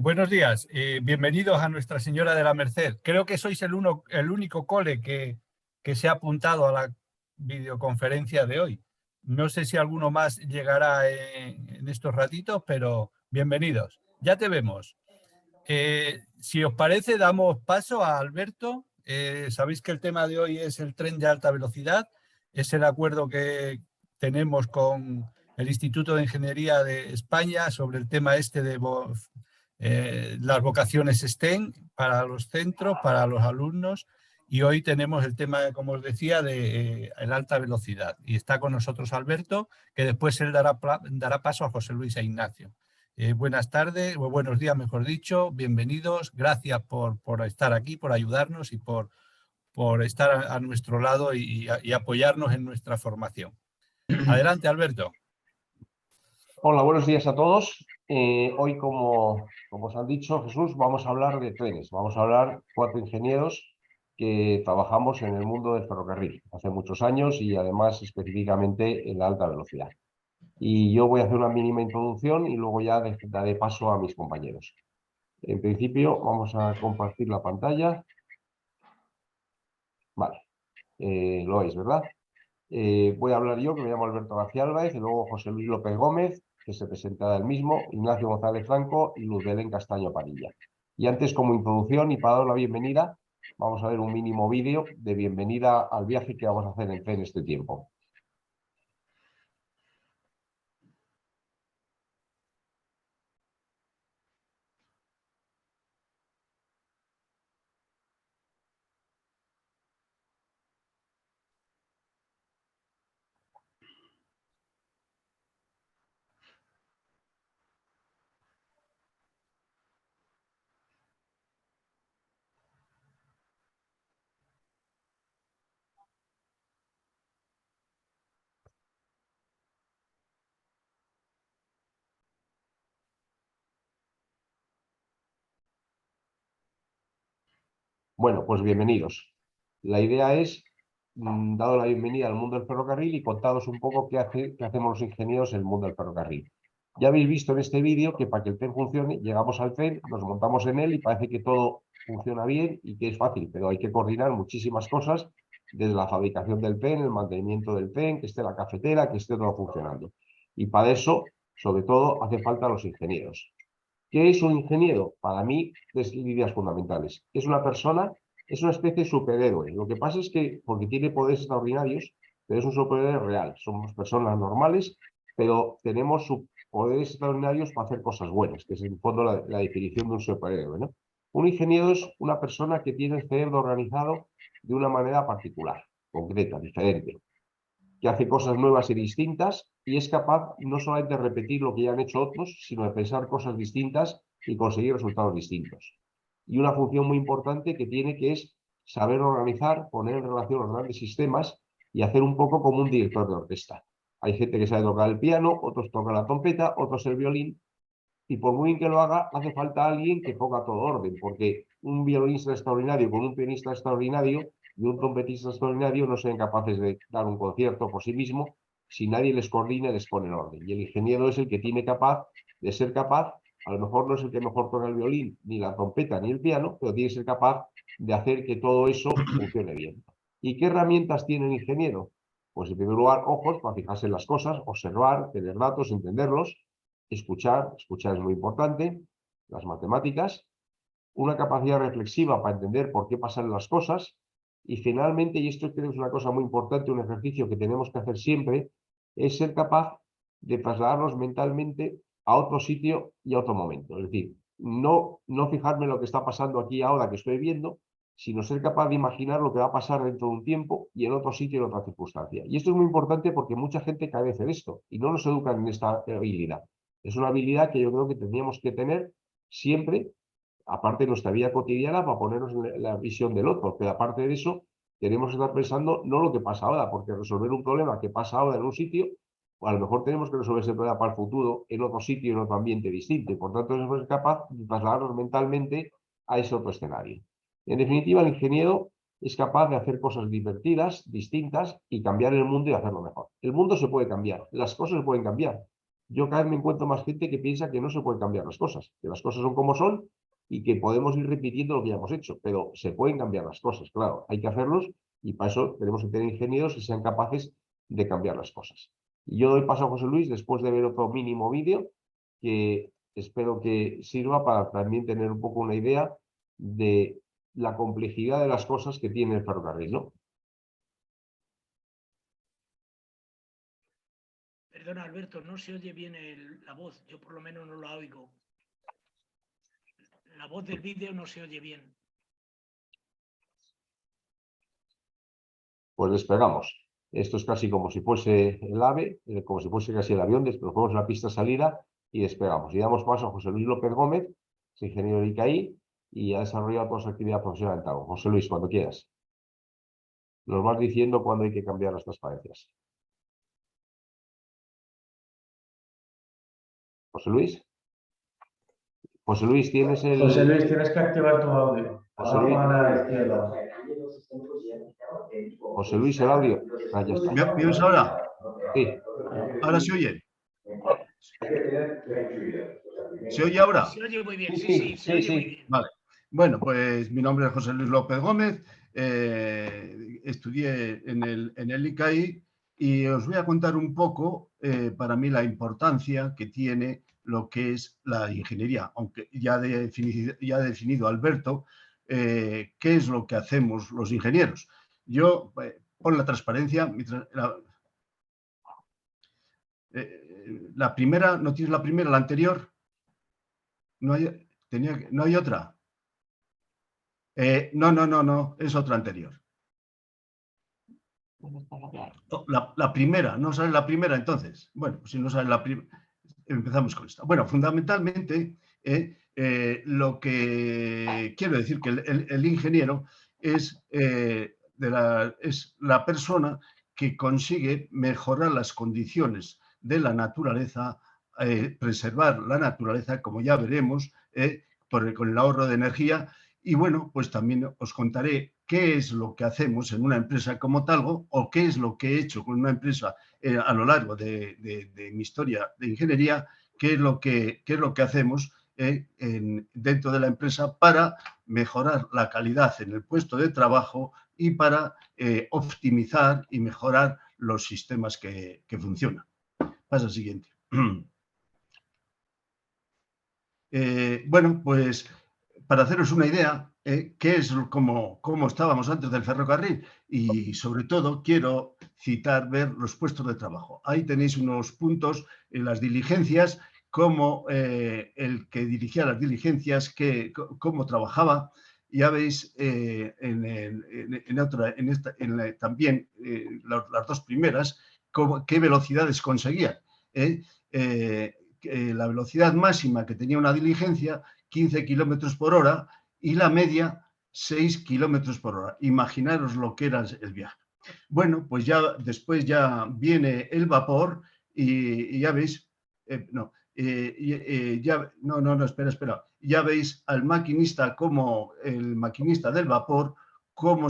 Buenos días, bienvenidos a Nuestra Señora de la Merced. Creo que sois el único cole que se ha apuntado a la videoconferencia de hoy. No sé si alguno más llegará en estos ratitos, pero bienvenidos. Ya te vemos. Si os parece, damos paso a Alberto. Sabéis que el tema de hoy es el tren de alta velocidad. Es el acuerdo que tenemos con el Instituto de Ingeniería de España sobre el tema este de las vocaciones STEM para los centros, para los alumnos. Y hoy tenemos el tema, como os decía, de el alta velocidad. Y está con nosotros Alberto, que después él dará paso a José Luis e Ignacio. Buenas tardes, o buenos días, mejor dicho, bienvenidos, gracias por estar aquí, por ayudarnos y por estar a nuestro lado y apoyarnos en nuestra formación. Adelante, Alberto. Hola, buenos días a todos. Hoy, como os han dicho, Jesús, vamos a hablar de trenes. Vamos a hablar 4 ingenieros que trabajamos en el mundo del ferrocarril hace muchos años y además específicamente en la alta velocidad. Y yo voy a hacer una mínima introducción y luego ya daré paso a mis compañeros. En principio, vamos a compartir la pantalla. Vale, lo veis, ¿verdad? Voy a hablar yo, que me llamo Alberto García Álvarez, y luego José Luis López Gómez, que se presentará el mismo, Ignacio González Franco y Luz Belén Castaño Padilla. Y antes, como introducción y para dar la bienvenida, vamos a ver un mínimo vídeo de bienvenida al viaje que vamos a hacer en tren este tiempo. Bueno, pues bienvenidos. La idea es, dado la bienvenida al mundo del ferrocarril y contaros un poco qué hacemos los ingenieros en el mundo del ferrocarril. Ya habéis visto en este vídeo que para que el tren funcione, llegamos al tren, nos montamos en él y parece que todo funciona bien y que es fácil, pero hay que coordinar muchísimas cosas, desde la fabricación del tren, el mantenimiento del tren, que esté la cafetera, que esté todo funcionando. Y para eso, sobre todo, hace falta los ingenieros. ¿Qué es un ingeniero? Para mí, tres ideas fundamentales. Es una persona, es una especie de superhéroe. Lo que pasa es que, porque tiene poderes extraordinarios, pero es un superhéroe real. Somos personas normales, pero tenemos poderes extraordinarios para hacer cosas buenas, que es en el fondo la definición de un superhéroe, ¿no? Un ingeniero es una persona que tiene el cerebro organizado de una manera particular, concreta, diferente, que hace cosas nuevas y distintas y es capaz no solamente de repetir lo que ya han hecho otros, sino de pensar cosas distintas y conseguir resultados distintos. Y una función muy importante que tiene, que es saber organizar, poner en relación los grandes sistemas y hacer un poco como un director de orquesta. Hay gente que sabe tocar el piano, otros tocan la trompeta, otros el violín, y por muy bien que lo haga, hace falta alguien que ponga todo orden, porque un violinista extraordinario con un pianista extraordinario y un trompetista extraordinario no sean capaces de dar un concierto por sí mismo si nadie les coordina y les pone en orden. Y el ingeniero es el que tiene de ser capaz, a lo mejor no es el que mejor toca el violín, ni la trompeta, ni el piano, pero tiene que ser capaz de hacer que todo eso funcione bien. ¿Y qué herramientas tiene el ingeniero? Pues en primer lugar, ojos para fijarse en las cosas, observar, tener datos, entenderlos. Escuchar es muy importante, las matemáticas, una capacidad reflexiva para entender por qué pasan las cosas y finalmente, y esto creo que es una cosa muy importante, un ejercicio que tenemos que hacer siempre, es ser capaz de trasladarnos mentalmente a otro sitio y a otro momento. Es decir, no fijarme en lo que está pasando aquí ahora que estoy viendo, sino ser capaz de imaginar lo que va a pasar dentro de un tiempo y en otro sitio y en otra circunstancia. Y esto es muy importante porque mucha gente carece de esto y no nos educan en esta habilidad. Es una habilidad que yo creo que tendríamos que tener siempre, aparte de nuestra vida cotidiana, para ponernos en la visión del otro. Pero aparte de eso, tenemos que estar pensando no lo que pasa ahora, porque resolver un problema que pasa ahora en un sitio, o a lo mejor tenemos que resolver ese problema para el futuro en otro sitio, en otro ambiente distinto. Y por tanto, tenemos que ser capaz de trasladarnos mentalmente a ese otro escenario. En definitiva, el ingeniero es capaz de hacer cosas divertidas, distintas, y cambiar el mundo y hacerlo mejor. El mundo se puede cambiar, las cosas se pueden cambiar. yo cada vez me encuentro más gente que piensa que no se pueden cambiar las cosas, que las cosas son como son y que podemos ir repitiendo lo que ya hemos hecho, pero se pueden cambiar las cosas, claro, hay que hacerlos y para eso tenemos que tener ingenieros que sean capaces de cambiar las cosas. Y yo doy paso a José Luis después de ver otro mínimo vídeo que espero que sirva para también tener un poco una idea de la complejidad de las cosas que tiene el ferrocarril, ¿no? Perdona, Alberto, no se oye bien la voz. Yo por lo menos no la oigo. La voz del vídeo no se oye bien. Pues despegamos. Esto es casi como si fuese el AVE, como si fuese casi el avión, despegamos la pista salida y despegamos. Y damos paso a José Luis López Gómez, es ingeniero de ICAI y ha desarrollado toda su actividad profesional en Tago. José Luis, cuando quieras. Nos vas diciendo cuándo hay que cambiar las transparencias. José Luis. José Luis, tienes el... José Luis, tienes que activar tu audio. José Luis. Abajo a la izquierda. José Luis, el audio. Ah, ya está. ¿Me oyes ahora? Sí. ¿Ahora se oye? ¿Se oye ahora? Se oye muy bien, Sí, se oye muy sí. bien. Vale. Bueno, pues mi nombre es José Luis López Gómez. Estudié en el ICAI y os voy a contar un poco, para mí, la importancia que tiene lo que es la ingeniería, aunque ya ha definido Alberto qué es lo que hacemos los ingenieros. Yo, por la transparencia, la primera, ¿no tienes la primera, la anterior? No hay otra. No, es otra anterior. La primera, no sale la primera entonces. Bueno, pues si no sale la primera, empezamos con esta. Bueno, fundamentalmente, lo que quiero decir que el ingeniero es, es la persona que consigue mejorar las condiciones de la naturaleza, preservar la naturaleza, como ya veremos, con el ahorro de energía. Y bueno, pues también os contaré qué es lo que hacemos en una empresa como Talgo o qué es lo que he hecho con una empresa a lo largo de mi historia de ingeniería, qué es lo que hacemos dentro de la empresa para mejorar la calidad en el puesto de trabajo y para optimizar y mejorar los sistemas que funcionan. Pasa al siguiente. Bueno, pues para haceros una idea, qué es cómo estábamos antes del ferrocarril y sobre todo quiero ver los puestos de trabajo. Ahí tenéis unos puntos en las diligencias, cómo el que dirigía las diligencias, cómo trabajaba. Ya veis también las dos primeras, qué velocidades conseguían. La velocidad máxima que tenía una diligencia, 15 kilómetros por hora, y la media, 6 kilómetros por hora. Imaginaros lo que era el viaje. Bueno, pues ya después ya viene el vapor y ya veis, espera. Ya veis al maquinista, como el maquinista del vapor, cómo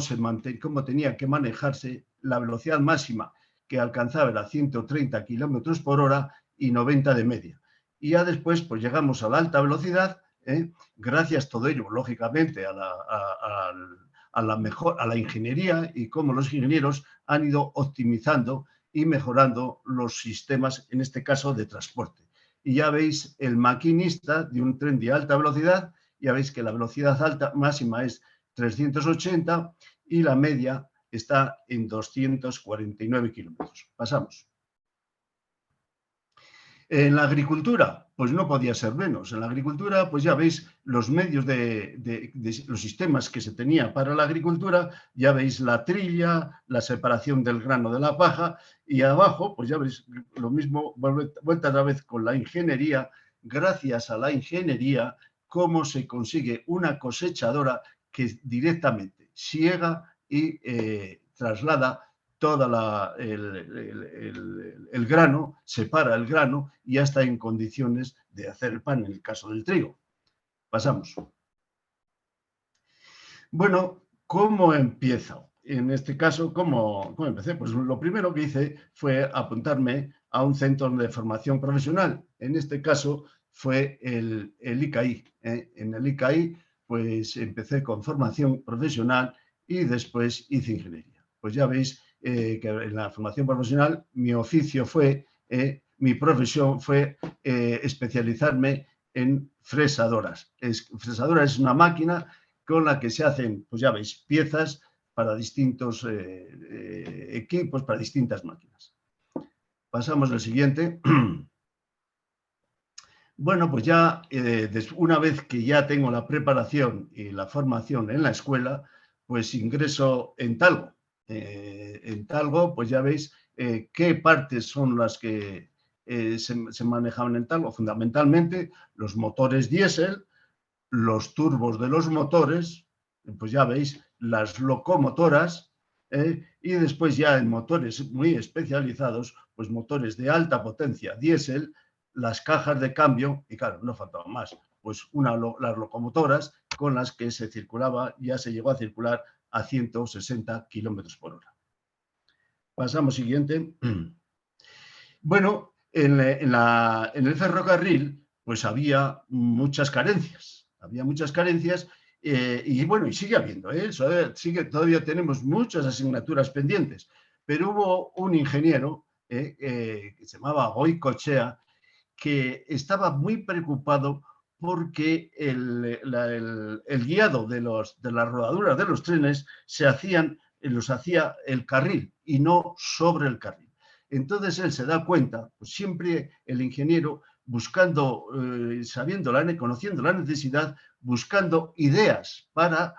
tenía que manejarse. La velocidad máxima que alcanzaba era 130 kilómetros por hora y 90 de media. Y ya después, pues llegamos a la alta velocidad, gracias todo ello, lógicamente, a la ingeniería y cómo los ingenieros han ido optimizando y mejorando los sistemas, en este caso, de transporte. Y ya veis el maquinista de un tren de alta velocidad, ya veis que la velocidad alta máxima es 380 y la media está en 249 kilómetros. Pasamos. En la agricultura, pues no podía ser menos. En la agricultura, pues ya veis los medios de los sistemas que se tenía para la agricultura, ya veis la trilla, la separación del grano de la paja y abajo, pues ya veis lo mismo, vuelta otra vez con la ingeniería. Gracias a la ingeniería, cómo se consigue una cosechadora que directamente siega y traslada todo el grano, separa el grano y ya está en condiciones de hacer el pan en el caso del trigo. Pasamos. Bueno, ¿cómo empiezo? En este caso, ¿cómo empecé? Pues lo primero que hice fue apuntarme a un centro de formación profesional. En este caso fue el ICAI. En el ICAI pues empecé con formación profesional y después hice ingeniería. Pues ya veis que en la formación profesional mi oficio fue, mi profesión fue especializarme en fresadoras. Fresadora es una máquina con la que se hacen, pues ya veis, piezas para distintos equipos, para distintas máquinas. Pasamos al siguiente. Bueno, pues ya una vez que ya tengo la preparación y la formación en la escuela, pues ingreso en Talgo. En Talgo, pues ya veis qué partes son las que se manejaban en Talgo. Fundamentalmente los motores diésel, los turbos de los motores, pues ya veis, las locomotoras, y después ya en motores muy especializados, pues motores de alta potencia diésel, las cajas de cambio, y claro, no faltaba más, pues las locomotoras con las que se circulaba, ya se llegó a circular a 160 kilómetros por hora. Pasamos siguiente. Bueno, en el ferrocarril, pues había muchas carencias. Había muchas carencias y bueno, y sigue habiendo, todavía tenemos muchas asignaturas pendientes, pero hubo un ingeniero que se llamaba Goicoechea, que estaba muy preocupado porque el guiado de las rodaduras de los trenes los hacía el carril y no sobre el carril. Entonces él se da cuenta, pues siempre el ingeniero buscando, conociendo la necesidad, buscando ideas para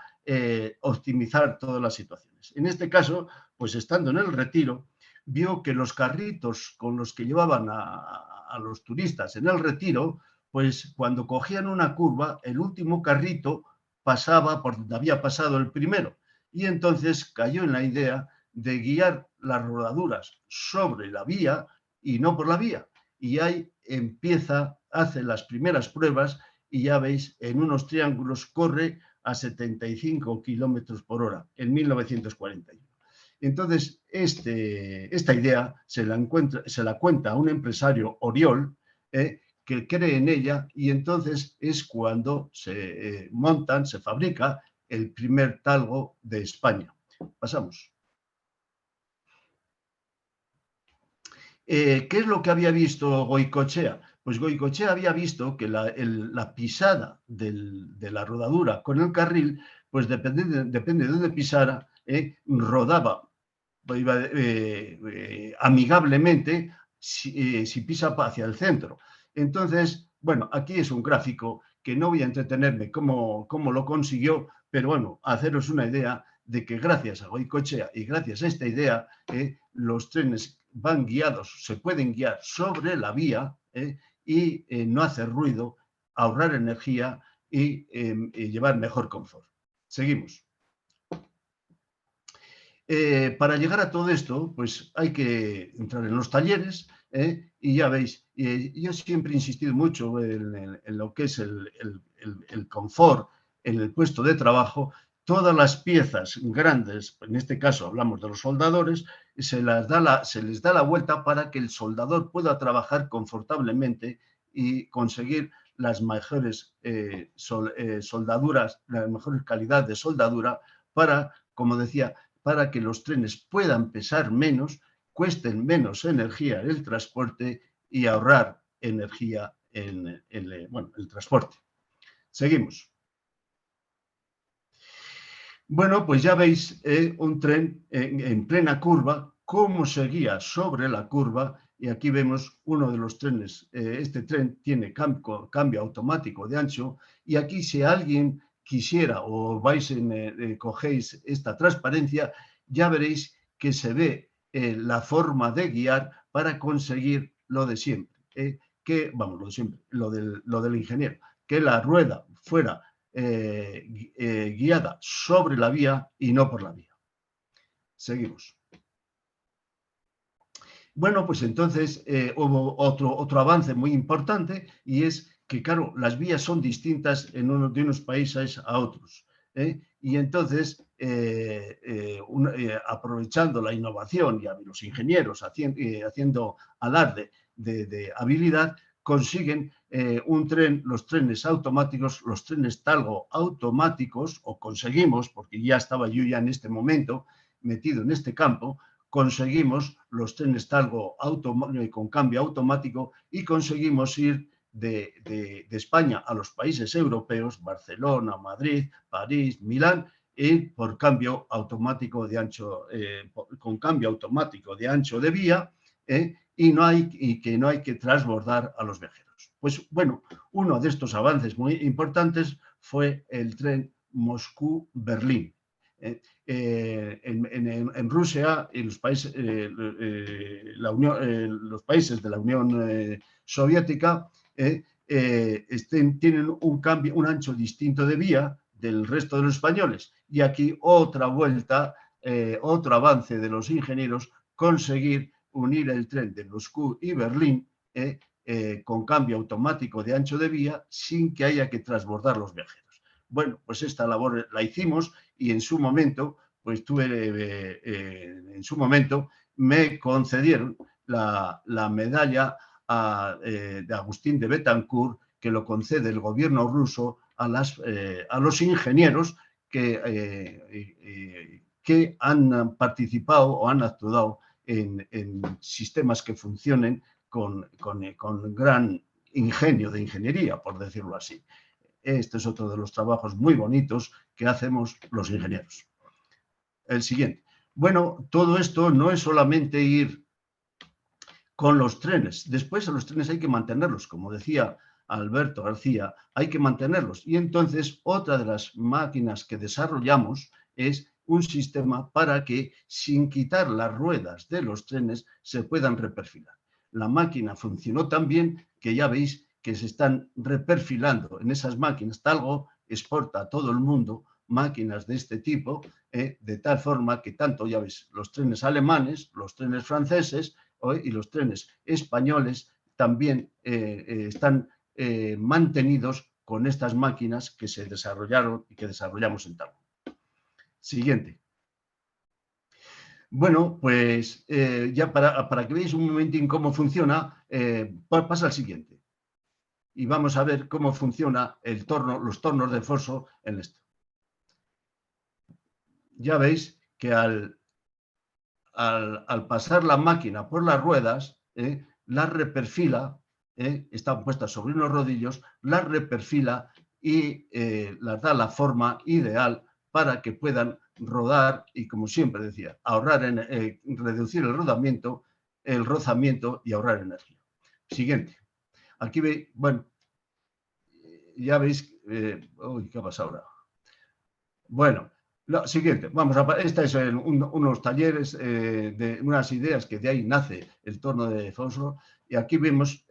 optimizar todas las situaciones. En este caso, pues estando en el retiro, vio que los carritos con los que llevaban a los turistas en el retiro, pues cuando cogían una curva, el último carrito pasaba por donde había pasado el primero. Y entonces cayó en la idea de guiar las rodaduras sobre la vía y no por la vía. Y ahí hace las primeras pruebas y ya veis, en unos triángulos corre a 75 kilómetros por hora en 1941. Entonces, esta idea se la cuenta a un empresario, Oriol, que cree en ella, y entonces es cuando se fabrica el primer talgo de España. Pasamos. ¿Qué es lo que había visto Goicoechea? Pues Goicoechea había visto que la pisada de la rodadura con el carril, pues depende de dónde pisara, rodaba amigablemente si pisa hacia el centro. Entonces, bueno, aquí es un gráfico que no voy a entretenerme cómo lo consiguió, pero bueno, haceros una idea de que gracias a Goicoechea y gracias a esta idea, los trenes van guiados, se pueden guiar sobre la vía y no hacer ruido, ahorrar energía y llevar mejor confort. Seguimos. Para llegar a todo esto, pues hay que entrar en los talleres y ya veis, yo siempre he insistido mucho en lo que es el confort en el puesto de trabajo. Todas las piezas grandes, en este caso hablamos de los soldadores, se les da la vuelta para que el soldador pueda trabajar confortablemente y conseguir las mejores soldaduras, la mejor calidad de soldadura para, como decía, para que los trenes puedan pesar menos, cuesten menos energía el transporte y ahorrar energía en el transporte. Seguimos. Bueno, pues ya veis un tren en plena curva, cómo se guía sobre la curva, y aquí vemos uno de los trenes. Este tren tiene cambio automático de ancho, y aquí si alguien quisiera o cogéis esta transparencia, ya veréis que se ve la forma de guiar para conseguir lo de siempre, lo del ingeniero, que la rueda fuera guiada sobre la vía y no por la vía. Seguimos. Bueno, pues entonces hubo otro avance muy importante, y es que, claro, las vías son distintas de unos países a otros. Y entonces, aprovechando la innovación y a los ingenieros haciendo alarde de habilidad, consiguen los trenes automáticos, los trenes Talgo automáticos, o conseguimos, porque ya estaba yo ya en este momento metido en este campo, conseguimos los trenes Talgo con cambio automático y conseguimos ir de España a los países europeos, Barcelona, Madrid, París, Milán, y por cambio automático de ancho, con cambio automático de ancho de vía, y que no hay que transbordar a los viajeros. Pues bueno, uno de estos avances muy importantes fue el tren Moscú-Berlín. En Rusia y los países, los países de la Unión Soviética tienen un ancho distinto de vía del resto de los españoles. Y aquí otra vuelta, otro avance de los ingenieros, conseguir unir el tren de Moscú y Berlín con cambio automático de ancho de vía sin que haya que transbordar los viajeros. Bueno, pues esta labor la hicimos y en su momento, pues en su momento me concedieron la medalla de Agustín de Betancourt, que lo concede el gobierno ruso a los ingenieros que han participado o han actuado en sistemas que funcionen con gran ingenio de ingeniería, por decirlo así. Este es otro de los trabajos muy bonitos que hacemos los ingenieros. El siguiente. Bueno, todo esto no es solamente ir con los trenes. Después a los trenes hay que mantenerlos, como decía Alberto García, hay que mantenerlos. Y entonces otra de las máquinas que desarrollamos es un sistema para que sin quitar las ruedas de los trenes se puedan reperfilar. La máquina funcionó tan bien que ya veis que se están reperfilando en esas máquinas. Talgo exporta a todo el mundo máquinas de este tipo, de tal forma que tanto, ya veis, los trenes alemanes, los trenes franceses y los trenes españoles también están mantenidos con estas máquinas que se desarrollaron y que desarrollamos en Talgo. Siguiente. Bueno, pues ya para que veáis un momentín cómo funciona, pasa al siguiente. Y vamos a ver cómo funciona los tornos de foso en esto. Ya veis que al pasar la máquina por las ruedas, las reperfila, están puestas sobre unos rodillos, las reperfila y las da la forma ideal para que puedan rodar y, como siempre decía, reducir el rozamiento y ahorrar energía. Siguiente. Aquí veis, bueno, ya veis, uy, ¿qué ha pasado ahora? Bueno, lo siguiente, esta es unos talleres de unas ideas que de ahí nace el torno de foso, y aquí vemos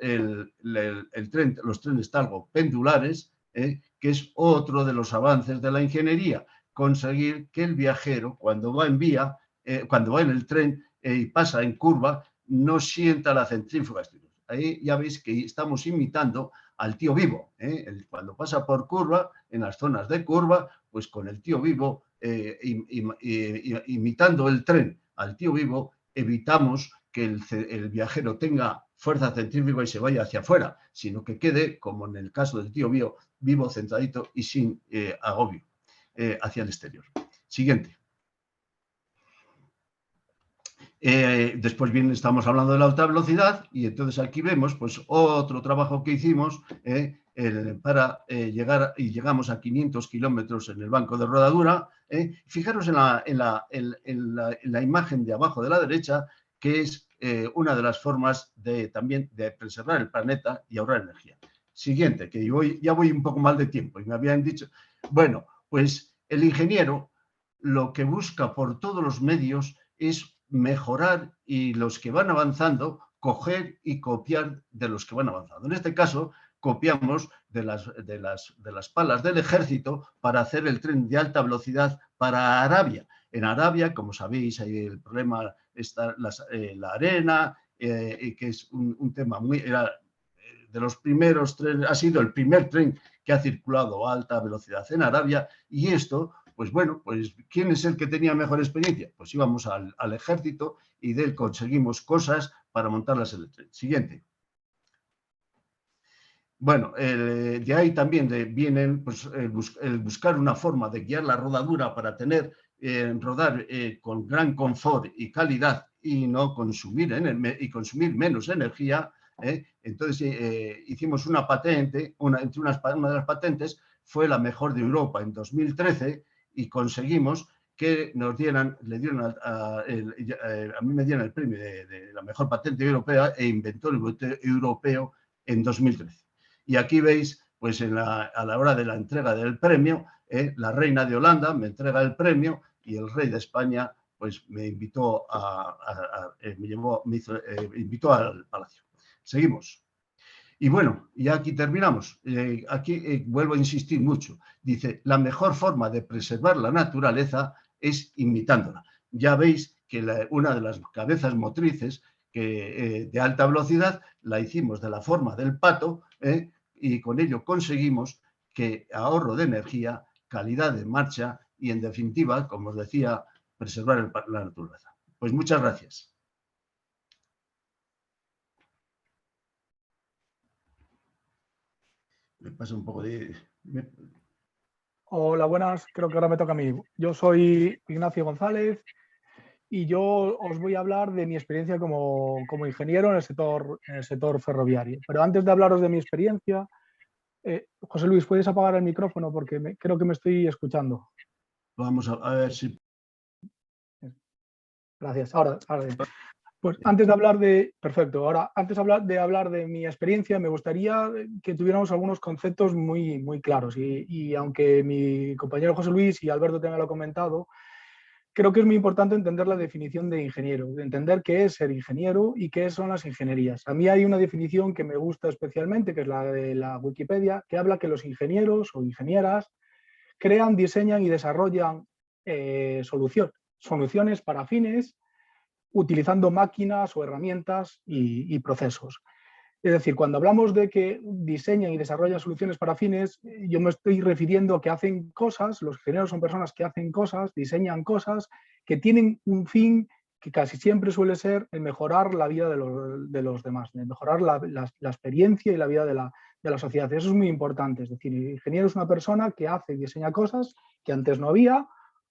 los trenes Talgo pendulares, que es otro de los avances de la ingeniería, conseguir que el viajero cuando va en el tren y pasa en curva, no sienta la centrífuga exterior. Ahí ya veis que estamos imitando al tío vivo. Cuando pasa por curva, en las zonas de curva, pues con el tío vivo, imitando el tren al tío vivo, evitamos que el viajero tenga fuerza centrífuga y se vaya hacia afuera, sino que quede, como en el caso del tío vivo centradito y sin agobio hacia el exterior. Siguiente. Después bien estamos hablando de la alta velocidad y entonces aquí vemos pues otro trabajo que hicimos para llegar y llegamos a 500 kilómetros en el banco de rodadura. Fijaros en la imagen de abajo de la derecha, que es una de las formas también de preservar el planeta y ahorrar energía. Siguiente, que ya voy un poco mal de tiempo y me habían dicho, bueno, pues el ingeniero lo que busca por todos los medios es mejorar y los que van avanzando, coger y copiar de los que van avanzando. En este caso, copiamos de las palas del ejército para hacer el tren de alta velocidad para Arabia. En Arabia, como sabéis, hay el problema, está la arena, que es un tema de los primeros trenes, ha sido el primer tren que ha circulado a alta velocidad en Arabia, y esto pues bueno, pues ¿quién es el que tenía mejor experiencia? Pues íbamos al ejército y de él conseguimos cosas para montarlas en el tren. Siguiente. Bueno, de ahí también vienen pues, el buscar una forma de guiar la rodadura para tener, rodar con gran confort y calidad y no consumir, y consumir menos energía. Entonces hicimos una patente, una de las patentes fue la mejor de Europa en 2013 y conseguimos que nos dieran, a mí me dieron el premio de la mejor patente europea e inventor europeo en 2013. Y aquí veis, pues a la hora de la entrega del premio, la reina de Holanda me entrega el premio y el rey de España pues me invitó invitó al palacio. Seguimos. Y bueno, ya aquí terminamos. Aquí vuelvo a insistir mucho. Dice, la mejor forma de preservar la naturaleza es imitándola. Ya veis que una de las cabezas motrices de alta velocidad la hicimos de la forma del pato, y con ello conseguimos que ahorro de energía, calidad de marcha y, en definitiva, como os decía, preservar la naturaleza. Pues muchas gracias. Me pasa un poco de... Hola, buenas. Creo que ahora me toca a mí. Yo soy Ignacio González y yo os voy a hablar de mi experiencia como ingeniero en el sector ferroviario. Pero antes de hablaros de mi experiencia, José Luis, ¿puedes apagar el micrófono? Porque creo que me estoy escuchando. Vamos a ver si... Gracias. Ahora bien. Pues antes de hablar de... Perfecto. Ahora, antes de hablar de mi experiencia, me gustaría que tuviéramos algunos conceptos muy, muy claros. Y aunque mi compañero José Luis y Alberto también lo han comentado, creo que es muy importante entender la definición de ingeniero, de entender qué es ser ingeniero y qué son las ingenierías. A mí hay una definición que me gusta especialmente, que es la de la Wikipedia, que habla que los ingenieros o ingenieras crean, diseñan y desarrollan soluciones para fines utilizando máquinas o herramientas y procesos. Es decir, cuando hablamos de que diseñan y desarrollan soluciones para fines, yo me estoy refiriendo a que hacen cosas, los ingenieros son personas que hacen cosas, diseñan cosas que tienen un fin que casi siempre suele ser el mejorar la vida de los demás, el mejorar la experiencia y la vida de la sociedad. Eso es muy importante. Es decir, el ingeniero es una persona que hace y diseña cosas que antes no había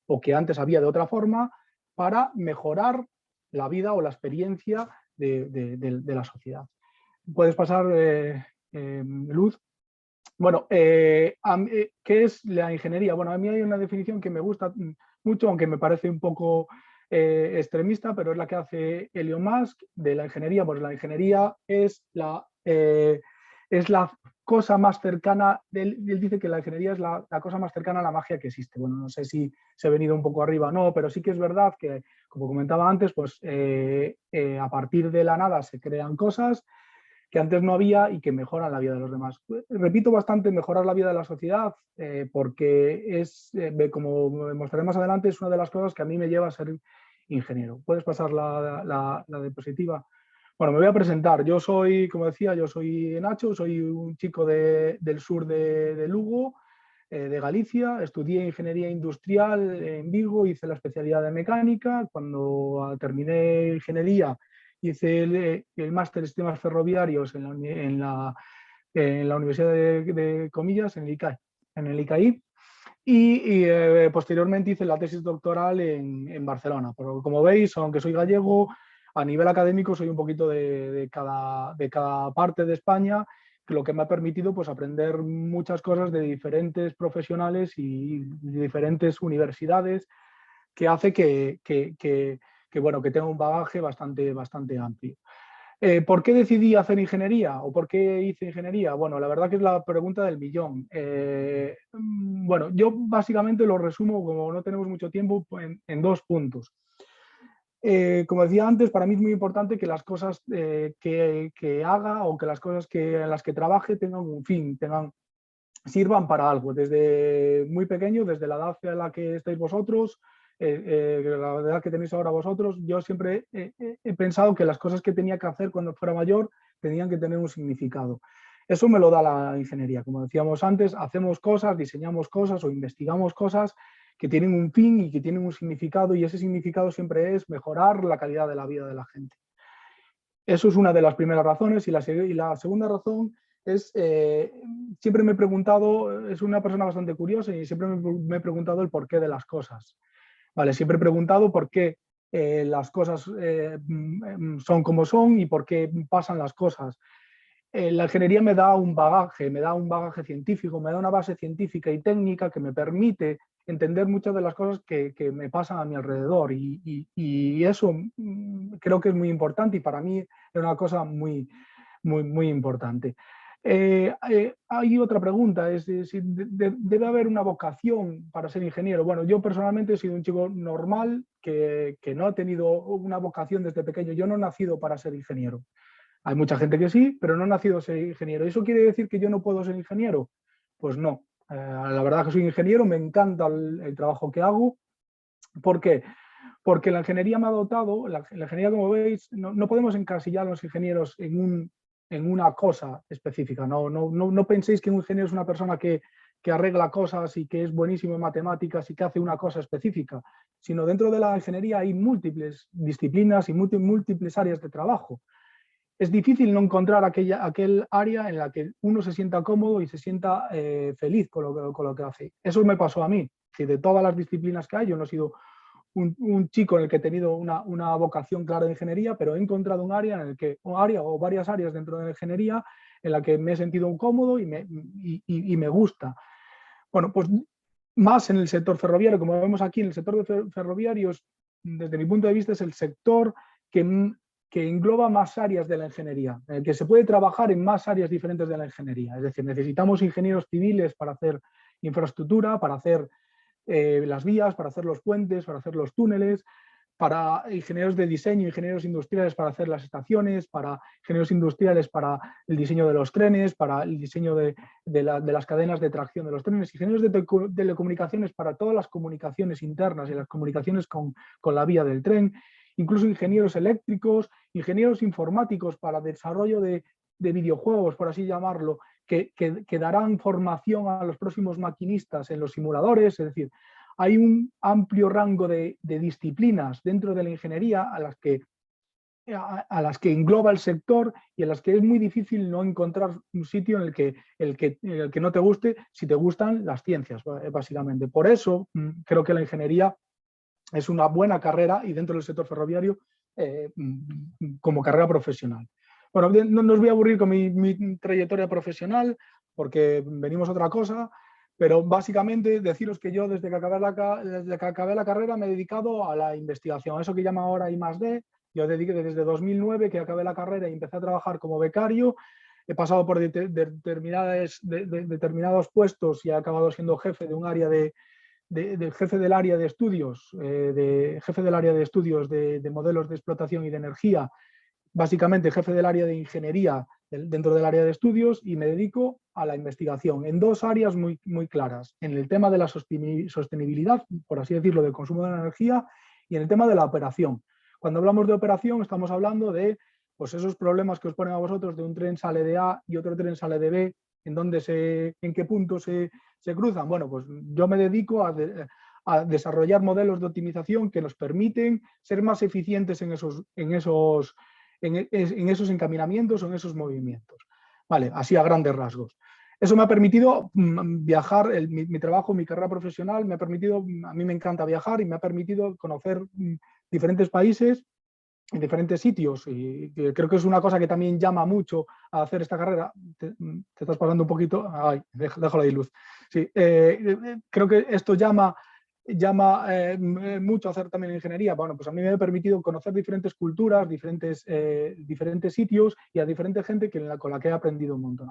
o que antes había de otra forma para mejorar la vida o la experiencia de la sociedad. Puedes pasar, Luz. Bueno, ¿qué es la ingeniería? Bueno, a mí hay una definición que me gusta mucho, aunque me parece un poco extremista, pero es la que hace Elon Musk de la ingeniería. Pues la ingeniería es la cosa más cercana, él dice que la ingeniería es la cosa más cercana a la magia que existe. Bueno, no sé si se ha venido un poco arriba o no, pero sí que es verdad que, como comentaba antes, pues a partir de la nada se crean cosas que antes no había y que mejoran la vida de los demás. Repito bastante, mejorar la vida de la sociedad, porque es, como mostraré más adelante, es una de las cosas que a mí me lleva a ser ingeniero. ¿Puedes pasar la diapositiva? Bueno, me voy a presentar. Yo soy, como decía, yo soy Nacho, soy un chico del sur de Lugo, de Galicia. Estudié ingeniería industrial en Vigo, hice la especialidad de mecánica. Cuando terminé ingeniería, hice el máster de sistemas ferroviarios en la Universidad de Comillas, en el ICAI. Y posteriormente hice la tesis doctoral en Barcelona. Pero como veis, aunque soy gallego, a nivel académico soy un poquito de cada parte de España, lo que me ha permitido pues, aprender muchas cosas de diferentes profesionales y de diferentes universidades, que hace que tenga un bagaje bastante amplio. ¿Por qué decidí hacer ingeniería o por qué hice ingeniería? Bueno, la verdad que es la pregunta del millón. Bueno, yo básicamente lo resumo, como no tenemos mucho tiempo, en 2 puntos. Como decía antes, para mí es muy importante que las cosas que haga o que las cosas en las que trabaje tengan un fin, sirvan para algo. Desde muy pequeño, desde la edad a la que estáis vosotros, la edad que tenéis ahora vosotros, yo siempre he pensado que las cosas que tenía que hacer cuando fuera mayor tenían que tener un significado. Eso me lo da la ingeniería. Como decíamos antes, hacemos cosas, diseñamos cosas o investigamos cosas que tienen un fin y que tienen un significado, y ese significado siempre es mejorar la calidad de la vida de la gente. Eso es una de las primeras razones, y la segunda razón es, siempre me he preguntado, es una persona bastante curiosa y siempre me he preguntado el porqué de las cosas. Vale, siempre he preguntado por qué las cosas son como son y por qué pasan las cosas. La ingeniería me da un bagaje científico, me da una base científica y técnica que me permite entender muchas de las cosas que me pasan a mi alrededor, y eso creo que es muy importante, y para mí es una cosa muy importante. Hay otra pregunta, es si debe haber una vocación para ser ingeniero. Bueno, yo personalmente he sido un chico normal que no ha tenido una vocación desde pequeño. Yo no he nacido para ser ingeniero. Hay mucha gente que sí, pero no he nacido a ser ingeniero. ¿Eso quiere decir que yo no puedo ser ingeniero? Pues no. La verdad que soy ingeniero, me encanta el trabajo que hago. ¿Por qué? Porque la ingeniería me ha dotado, la ingeniería, como veis, no podemos encasillar a los ingenieros en una cosa específica. No penséis que un ingeniero es una persona que arregla cosas y que es buenísimo en matemáticas y que hace una cosa específica, sino dentro de la ingeniería hay múltiples disciplinas y múltiples áreas de trabajo. Es difícil no encontrar aquel área en la que uno se sienta cómodo y se sienta feliz con lo que hace. Eso me pasó a mí. De todas las disciplinas que hay, yo no he sido un chico en el que he tenido una vocación clara de ingeniería, pero he encontrado un área o varias áreas dentro de la ingeniería en la que me he sentido cómodo y me gusta. Bueno, pues más en el sector ferroviario, como vemos aquí, en el sector de ferroviarios, desde mi punto de vista, es el sector que engloba más áreas de la ingeniería, en el que se puede trabajar en más áreas diferentes de la ingeniería. Es decir, necesitamos ingenieros civiles para hacer infraestructura, para hacer las vías, para hacer los puentes, para hacer los túneles, para ingenieros de diseño, ingenieros industriales para hacer las estaciones, para ingenieros industriales para el diseño de los trenes, para el diseño de las cadenas de tracción de los trenes, ingenieros de telecomunicaciones para todas las comunicaciones internas y las comunicaciones con la vía del tren, incluso ingenieros eléctricos, ingenieros informáticos para desarrollo de videojuegos, por así llamarlo, que darán formación a los próximos maquinistas en los simuladores. Es decir, hay un amplio rango de disciplinas dentro de la ingeniería a las que engloba el sector y en las que es muy difícil no encontrar un sitio en el que no te guste, si te gustan las ciencias, básicamente. Por eso creo que la ingeniería es una buena carrera, y dentro del sector ferroviario como carrera profesional. Bueno, no os voy a aburrir con mi trayectoria profesional, porque venimos a otra cosa, pero básicamente deciros que yo desde que acabé la carrera me he dedicado a la investigación, a eso que llama ahora I+D. Yo dediqué desde 2009 que acabé la carrera y empecé a trabajar como becario. He pasado por determinados puestos y he acabado siendo jefe de un área jefe del área de estudios, de modelos de explotación y de energía, básicamente jefe del área de ingeniería dentro del área de estudios, y me dedico a la investigación en dos áreas muy claras: en el tema de la sostenibilidad, por así decirlo, del consumo de la energía, y en el tema de la operación. Cuando hablamos de operación estamos hablando de pues, esos problemas que os ponen a vosotros de un tren sale de A y otro tren sale de B, en qué punto se cruzan. Bueno, pues yo me dedico a desarrollar modelos de optimización que nos permiten ser más eficientes en esos encaminamientos o en esos movimientos. Vale, así a grandes rasgos. Eso me ha permitido viajar, mi trabajo, mi carrera profesional, me ha permitido, a mí me encanta viajar y me ha permitido conocer diferentes países en diferentes sitios, y creo que es una cosa que también llama mucho a hacer esta carrera. Te estás pasando un poquito, ay, déjalo ahí, Luz. Sí, creo que esto llama mucho a hacer también ingeniería. Bueno, pues a mí me ha permitido conocer diferentes culturas, diferentes sitios y a diferente gente con la que he aprendido un montón.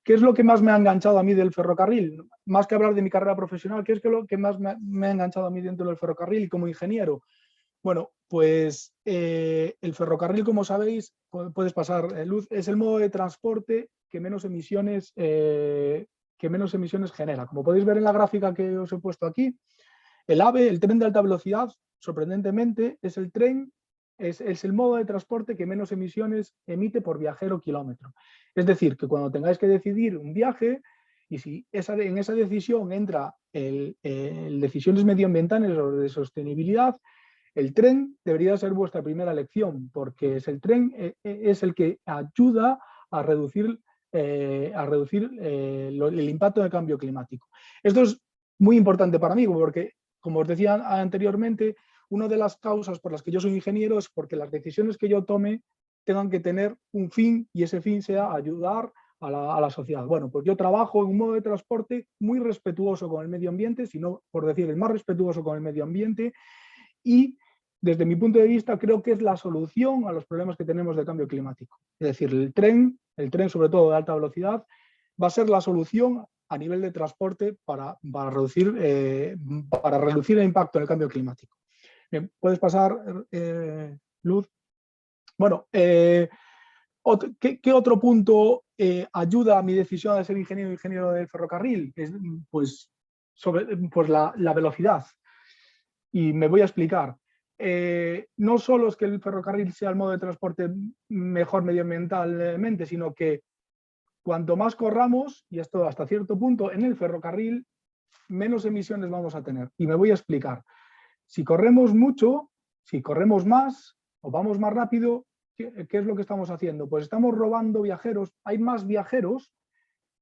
¿Qué es lo que más me ha enganchado a mí del ferrocarril? Más que hablar de mi carrera profesional, ¿qué es lo que más me ha enganchado a mí dentro del ferrocarril como ingeniero? Bueno, pues el ferrocarril, como sabéis, puedes pasar, Luz, es el modo de transporte que menos emisiones genera. Como podéis ver en la gráfica que os he puesto aquí, el AVE, el tren de alta velocidad, sorprendentemente, es el modo de transporte que menos emisiones emite por viajero kilómetro. Es decir, que cuando tengáis que decidir un viaje, y si en esa decisión entra decisiones medioambientales o de sostenibilidad, el tren debería ser vuestra primera elección, porque el tren es el que ayuda a reducir el impacto del cambio climático. Esto es muy importante para mí, porque, como os decía anteriormente, una de las causas por las que yo soy ingeniero es porque las decisiones que yo tome tengan que tener un fin, y ese fin sea ayudar a la sociedad. Bueno, pues yo trabajo en un modo de transporte muy respetuoso con el medio ambiente, si no por decir el más respetuoso con el medio ambiente, y desde mi punto de vista creo que es la solución a los problemas que tenemos de cambio climático. Es decir, el tren sobre todo de alta velocidad, va a ser la solución a nivel de transporte para reducir el impacto en el cambio climático. Bien, ¿puedes pasar, Luz? Bueno, ¿qué otro punto ayuda a mi decisión de ser ingeniero del ferrocarril? Pues la velocidad. Y me voy a explicar. No solo es que el ferrocarril sea el modo de transporte mejor medioambientalmente, sino que cuanto más corramos, y esto hasta cierto punto, en el ferrocarril, menos emisiones vamos a tener. Y me voy a explicar. Si corremos mucho, si corremos más o vamos más rápido, ¿qué es lo que estamos haciendo? Pues estamos robando viajeros. Hay más viajeros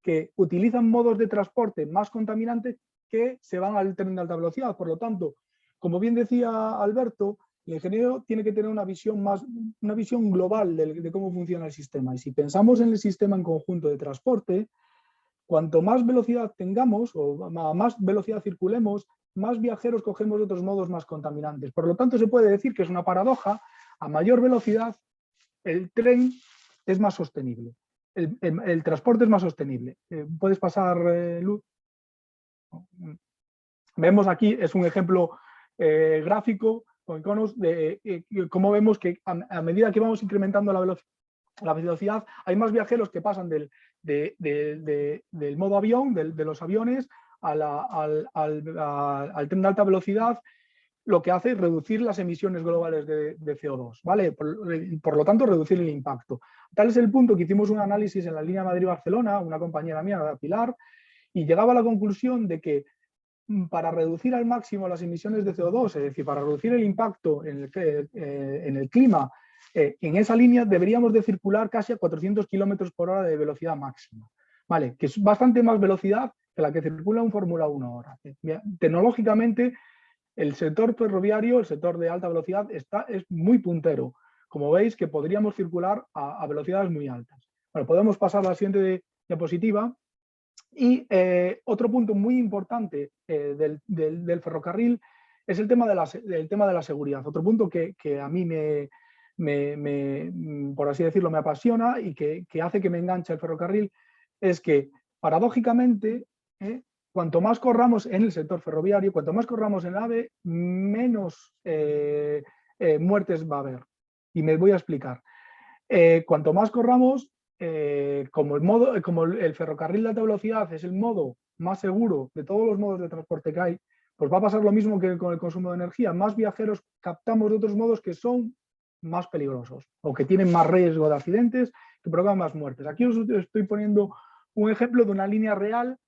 que utilizan modos de transporte más contaminantes que se van al tren de alta velocidad. Por lo tanto, como bien decía Alberto, el ingeniero tiene que tener una visión global de cómo funciona el sistema. Y si pensamos en el sistema en conjunto de transporte, cuanto más velocidad tengamos o a más velocidad circulemos, más viajeros cogemos de otros modos más contaminantes. Por lo tanto, se puede decir que es una paradoja: a mayor velocidad, el tren es más sostenible. El transporte es más sostenible. ¿Puedes pasar, Luz? Vemos aquí, es un ejemplo gráfico con iconos de cómo vemos que a medida que vamos incrementando la velocidad, hay más viajeros que pasan del modo avión, de los aviones, al tren de alta velocidad, lo que hace es reducir las emisiones globales de CO2, ¿vale? Por lo tanto, reducir el impacto. Tal es el punto que hicimos un análisis en la línea Madrid-Barcelona, una compañera mía, Pilar, y llegaba a la conclusión de que para reducir al máximo las emisiones de CO2, es decir, para reducir el impacto en el clima, en esa línea deberíamos de circular casi a 400 kilómetros por hora de velocidad máxima, ¿vale? Que es bastante más velocidad que la que circula un Fórmula 1 ahora. Tecnológicamente, el sector ferroviario, el sector de alta velocidad, es muy puntero. Como veis, que podríamos circular a velocidades muy altas. Bueno, podemos pasar a la siguiente diapositiva. Y otro punto muy importante del ferrocarril es el tema de la seguridad. Otro punto que a mí por así decirlo, me apasiona y que hace que me enganche el ferrocarril es que, paradójicamente, cuanto más corramos en el sector ferroviario, cuanto más corramos en el AVE, menos muertes va a haber. Y me voy a explicar. Cuanto más corramos, como el ferrocarril de alta velocidad es el modo más seguro de todos los modos de transporte que hay, pues va a pasar lo mismo que con el consumo de energía. Más viajeros captamos de otros modos que son más peligrosos o que tienen más riesgo de accidentes, que provocan más muertes. Aquí os estoy poniendo un ejemplo de una línea real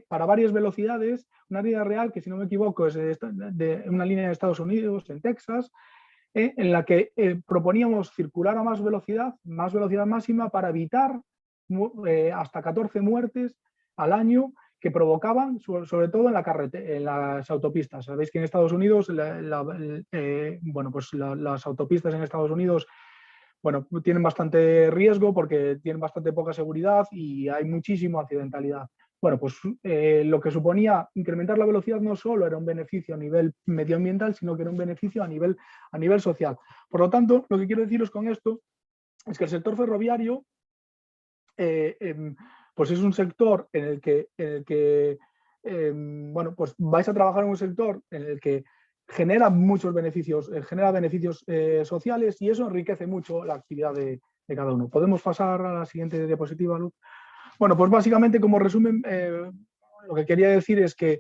para varias velocidades, una línea real que, si no me equivoco, es de una línea de Estados Unidos, en Texas, en la que proponíamos circular a más velocidad máxima, para evitar hasta 14 muertes al año que provocaban, sobre todo en las autopistas. Sabéis que en Estados Unidos, las autopistas en Estados Unidos, bueno, tienen bastante riesgo porque tienen bastante poca seguridad y hay muchísima accidentalidad. Bueno, pues lo que suponía incrementar la velocidad no solo era un beneficio a nivel medioambiental, sino que era un beneficio a nivel social. Por lo tanto, lo que quiero deciros con esto es que el sector ferroviario pues es un sector en el que pues vais a trabajar en un sector en el que genera muchos beneficios, genera beneficios sociales, y eso enriquece mucho la actividad de cada uno. ¿Podemos pasar a la siguiente diapositiva, Luz? Bueno, pues básicamente, como resumen, lo que quería decir es que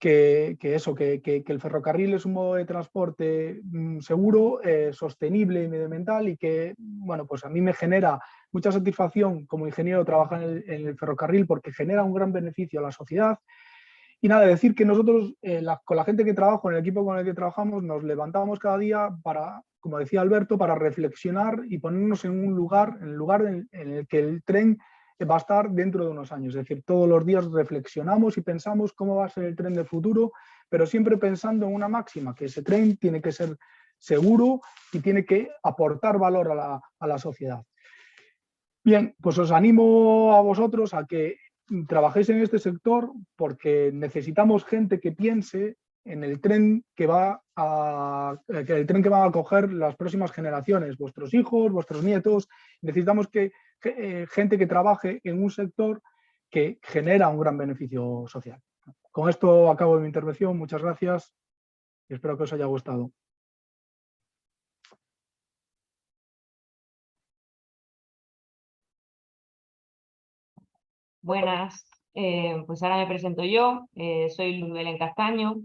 el ferrocarril es un modo de transporte seguro, sostenible y medioambiental, y que, bueno, pues a mí me genera mucha satisfacción como ingeniero trabajar en el ferrocarril, porque genera un gran beneficio a la sociedad. Y nada, decir que nosotros, con la gente que trabajo, en el equipo con el que trabajamos, nos levantamos cada día para, como decía Alberto, para reflexionar y ponernos en un lugar, en el lugar en el que el tren va a estar dentro de unos años. Es decir, todos los días reflexionamos y pensamos cómo va a ser el tren del futuro, pero siempre pensando en una máxima, que ese tren tiene que ser seguro y tiene que aportar valor a la sociedad. Bien, pues os animo a vosotros a que trabajéis en este sector porque necesitamos gente que piense en el tren que van a coger las próximas generaciones, vuestros hijos, vuestros nietos. Necesitamos gente que trabaje en un sector que genera un gran beneficio social. Con esto acabo mi intervención. Muchas gracias y espero que os haya gustado. Buenas, pues ahora me presento yo, soy Luz Belén Castaño,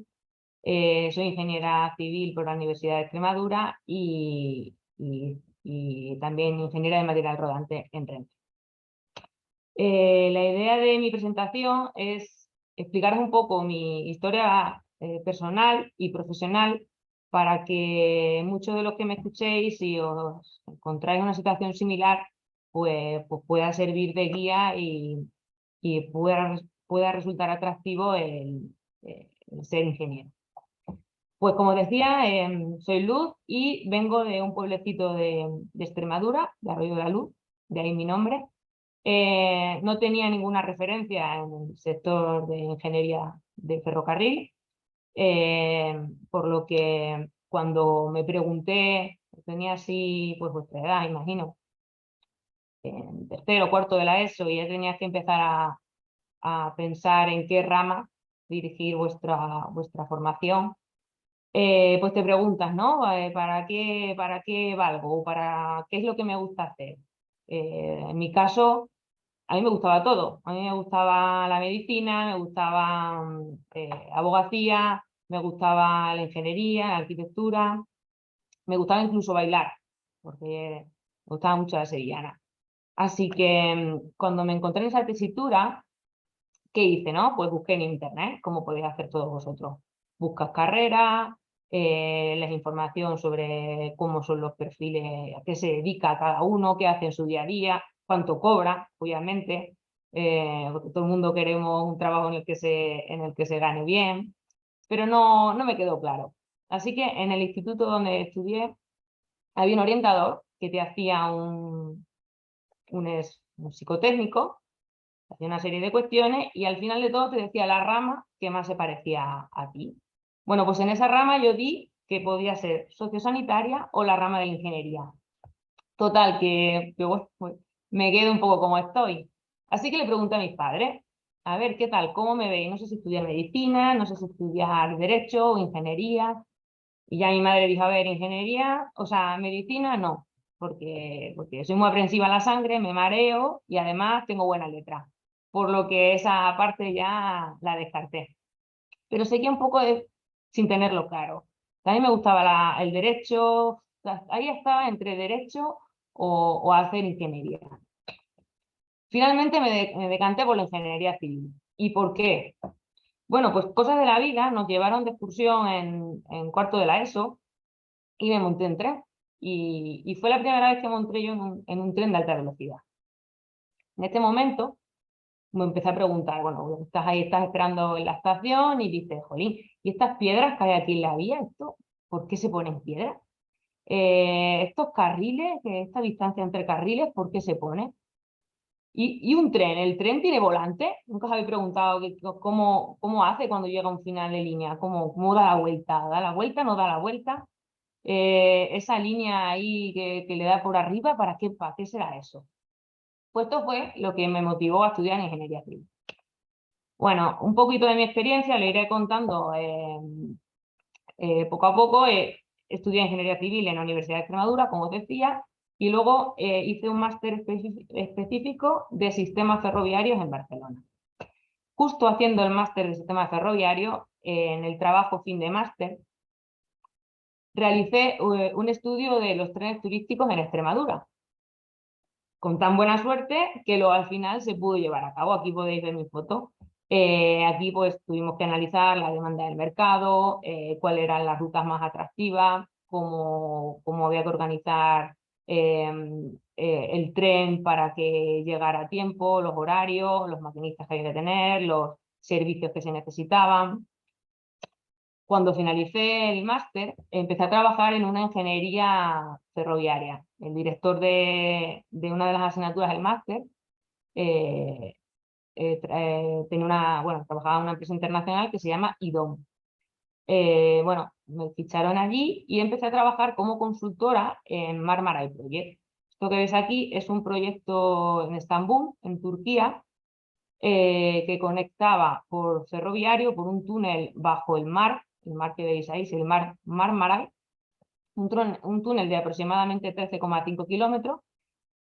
soy ingeniera civil por la Universidad de Extremadura y también ingeniera de material rodante en Renfe. La idea de mi presentación es explicaros un poco mi historia personal y profesional para que muchos de los que me escuchéis, si os encontráis en una situación similar, pues pueda servir de guía y pueda resultar atractivo el ser ingeniero. Pues como decía, soy Luz y vengo de un pueblecito de Extremadura, de Arroyo de la Luz, de ahí mi nombre. No tenía ninguna referencia en el sector de ingeniería de ferrocarril, por lo que cuando me pregunté, tenía así pues vuestra edad, imagino, en tercero o cuarto de la ESO, y ya tenías que empezar a pensar en qué rama dirigir vuestra formación, pues te preguntas, ¿no? ¿Para qué valgo? ¿O para qué es lo que me gusta hacer? En mi caso, a mí me gustaba todo. A mí me gustaba la medicina, me gustaba abogacía, me gustaba la ingeniería, la arquitectura, me gustaba incluso bailar, porque me gustaba mucho la sevillana. Así que cuando me encontré en esa tesitura, ¿qué hice, no? Pues busqué en internet, como podéis hacer todos vosotros. Buscas carreras, les información sobre cómo son los perfiles, a qué se dedica cada uno, qué hace en su día a día, cuánto cobra, obviamente, porque todo el mundo queremos un trabajo en el que se gane bien, pero no me quedó claro. Así que en el instituto donde estudié había un orientador que te hacía un psicotécnico, hacía una serie de cuestiones y al final de todo te decía la rama que más se parecía a ti. Bueno, pues en esa rama yo di que podía ser sociosanitaria o la rama de la ingeniería. Total, que bueno, pues me quedo un poco como estoy. Así que le pregunté a mis padres, a ver, ¿qué tal? ¿Cómo me veis? No sé si estudiar medicina, no sé si estudiar derecho o ingeniería. Y ya mi madre dijo, a ver, ingeniería, o sea, medicina no, porque soy muy aprensiva a la sangre, me mareo y además tengo buena letra. Por lo que esa parte ya la descarté. Pero seguía un poco sin tenerlo claro. También me gustaba el derecho, ahí estaba entre derecho o hacer ingeniería. Finalmente me decanté por la ingeniería civil. ¿Y por qué? Bueno, pues cosas de la vida, nos llevaron de excursión en cuarto de la ESO y me monté en tren. Y fue la primera vez que monté yo en un tren de alta velocidad. En este momento me empecé a preguntar, bueno, estás ahí, estás esperando en la estación y dices, jolín, ¿y estas piedras que hay aquí en la vía? ¿Por qué se ponen piedras? Estos carriles, esta distancia entre carriles, ¿por qué se pone? Y un tren, ¿el tren tiene volante? Nunca os habéis preguntado cómo hace cuando llega a un final de línea, cómo da la vuelta, ¿da la vuelta, no da la vuelta? Esa línea ahí que le da por arriba, ¿para qué será eso? Pues esto fue lo que me motivó a estudiar ingeniería civil. Bueno, un poquito de mi experiencia lo iré contando poco a poco. Estudié ingeniería civil en la Universidad de Extremadura, como os decía, y luego hice un máster específico de sistemas ferroviarios en Barcelona. Justo haciendo el máster de sistemas ferroviarios, en el trabajo fin de máster, realicé un estudio de los trenes turísticos en Extremadura, con tan buena suerte que al final se pudo llevar a cabo. Aquí podéis ver mi foto. Aquí pues tuvimos que analizar la demanda del mercado, cuáles eran las rutas más atractivas, cómo había que organizar el tren para que llegara a tiempo, los horarios, los maquinistas que había que tener, los servicios que se necesitaban. Cuando finalicé el máster, empecé a trabajar en una ingeniería ferroviaria. El director de una de las asignaturas del máster trabajaba en una empresa internacional que se llama IDOM. Bueno, me ficharon allí y empecé a trabajar como consultora en Marmaray Project. Esto que ves aquí es un proyecto en Estambul, en Turquía, que conectaba por ferroviario, por un túnel bajo el mar que veis ahí es el mar Marmaray, un túnel de aproximadamente 13,5 kilómetros,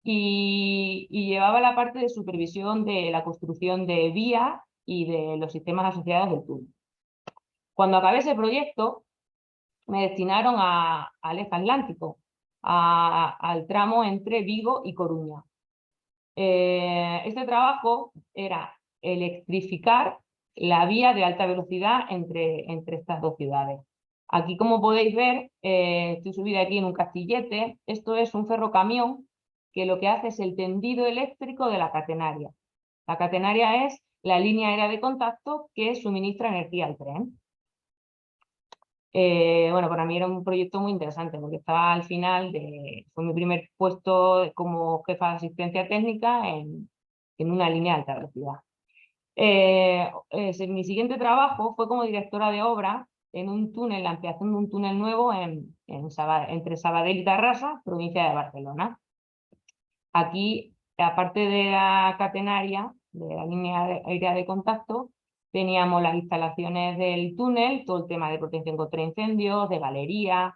y llevaba la parte de supervisión de la construcción de vía y de los sistemas asociados del túnel. Cuando acabé ese proyecto, me destinaron al eje atlántico, al tramo entre Vigo y Coruña. Este trabajo era electrificar la vía de alta velocidad entre estas dos ciudades. Aquí, como podéis ver, estoy subida aquí en un castillete. Esto es un ferrocamión que lo que hace es el tendido eléctrico de la catenaria. La catenaria es la línea aérea de contacto que suministra energía al tren. Bueno, para mí era un proyecto muy interesante porque estaba al final, fue mi primer puesto como jefa de asistencia técnica en una línea de alta velocidad. Mi siguiente trabajo fue como directora de obra en un túnel, la ampliación de un túnel nuevo entre Sabadell y Tarrasa, provincia de Barcelona. Aquí, aparte de la catenaria, de la línea aérea de contacto, teníamos las instalaciones del túnel, todo el tema de protección contra incendios, de galería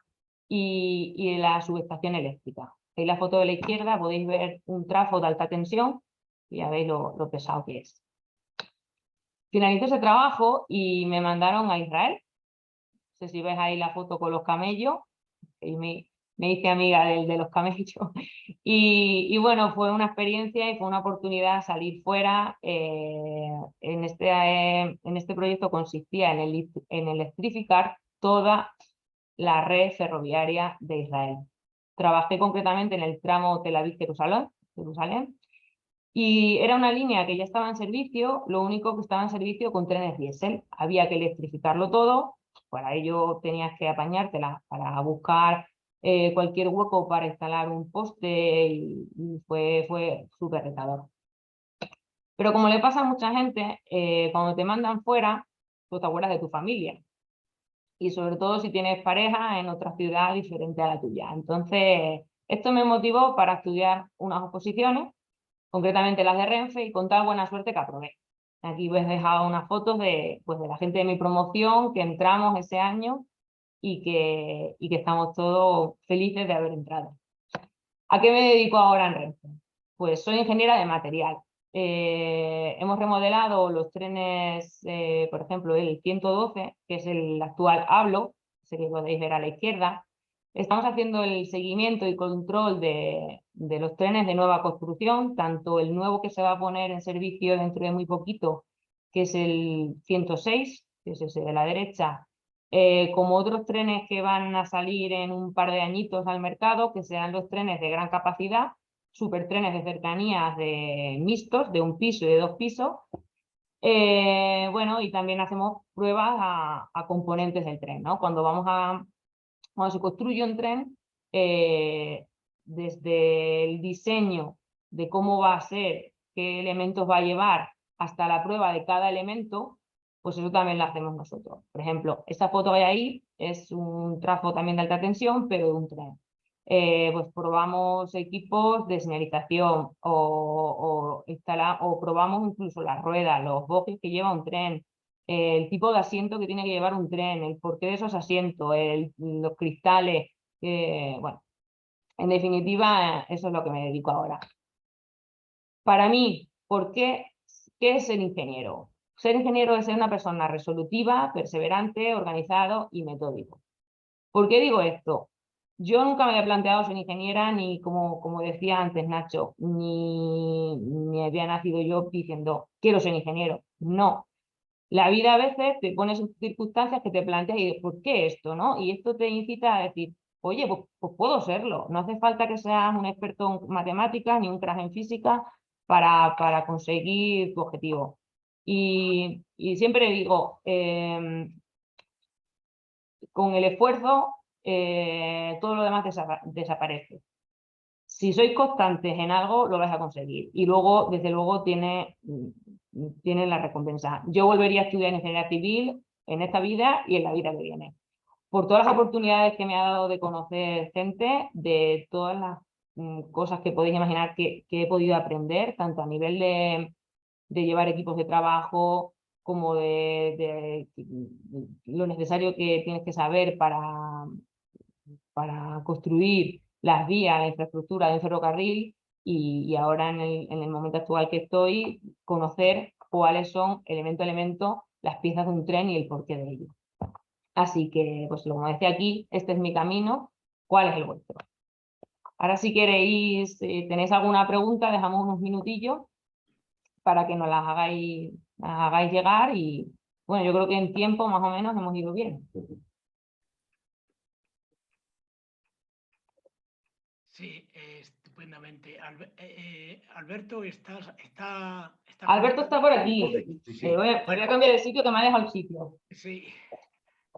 y de la subestación eléctrica. En la foto de la izquierda podéis ver un trafo de alta tensión y ya veis lo pesado que es. Finalizó ese trabajo y me mandaron a Israel. No sé si ves ahí la foto con los camellos. Y me hice amiga de los camellos. Y bueno, fue una experiencia y fue una oportunidad salir fuera. En este proyecto consistía en electrificar toda la red ferroviaria de Israel. Trabajé concretamente en el tramo Tel Aviv-Jerusalén, y era una línea que ya estaba en servicio, lo único que estaba en servicio con trenes diésel. Había que electrificarlo todo, para ello tenías que apañártela para buscar cualquier hueco para instalar un poste, y fue súper retador. Pero como le pasa a mucha gente, cuando te mandan fuera, pues te acuerdas de tu familia. Y sobre todo si tienes pareja en otra ciudad diferente a la tuya. Entonces, esto me motivó para estudiar unas oposiciones, concretamente las de Renfe, y con tal buena suerte que aprobé. Aquí os he dejado unas fotos de la gente de mi promoción que entramos ese año y que estamos todos felices de haber entrado. ¿A qué me dedico ahora en Renfe? Pues soy ingeniera de material. Hemos remodelado los trenes, por ejemplo, el 112, que es el actual Hablo, ese que podéis ver a la izquierda. Estamos haciendo el seguimiento y control de los trenes de nueva construcción, tanto el nuevo que se va a poner en servicio dentro de muy poquito, que es el 106, que es ese de la derecha, como otros trenes que van a salir en un par de añitos al mercado, que serán los trenes de gran capacidad, supertrenes de cercanías mixtos, de un piso y de 2 pisos. Bueno, y también hacemos pruebas a componentes del tren, ¿no? Cuando se construye un tren, desde el diseño de cómo va a ser, qué elementos va a llevar, hasta la prueba de cada elemento, pues eso también lo hacemos nosotros. Por ejemplo, esta foto que hay ahí es un trafo también de alta tensión, pero de un tren. Pues probamos equipos de señalización o probamos incluso las ruedas, los bogies que lleva un tren, el tipo de asiento que tiene que llevar un tren, el porqué de esos asientos, los cristales, bueno, en definitiva, eso es lo que me dedico ahora. Para mí, ¿qué es ser ingeniero? Ser ingeniero es ser una persona resolutiva, perseverante, organizado y metódico. ¿Por qué digo esto? yo nunca me había planteado ser ingeniera, ni como decía antes Nacho, ni había nacido yo diciendo, quiero ser ingeniero. No. La vida a veces te pones en circunstancias que te planteas y dices, ¿por qué esto, no? Y esto te incita a decir, oye, pues puedo serlo. No hace falta que seas un experto en matemáticas ni un crack en física para conseguir tu objetivo. Y siempre digo, con el esfuerzo todo lo demás desaparece. Si sois constantes en algo, lo vais a conseguir. Y luego, desde luego, tiene la recompensa. Yo volvería a estudiar ingeniería civil en esta vida y en la vida que viene. Por todas las oportunidades que me ha dado de conocer gente, de todas las cosas que podéis imaginar que he podido aprender, tanto a nivel de llevar equipos de trabajo, como de lo necesario que tienes que saber para construir las vías, la infraestructura de un ferrocarril y ahora en el momento actual que estoy, conocer cuáles son elemento a elemento las piezas de un tren y el porqué de ello. Así que, pues como decía aquí, este es mi camino, ¿cuál es el vuestro? Ahora si queréis, tenéis alguna pregunta, dejamos unos minutillos para que nos las hagáis llegar y bueno, yo creo que en tiempo más o menos hemos ido bien. Sí, estupendamente. Alberto, está Alberto está por aquí. Voy a cambiar de sitio que me ha dejado el sitio. Sí.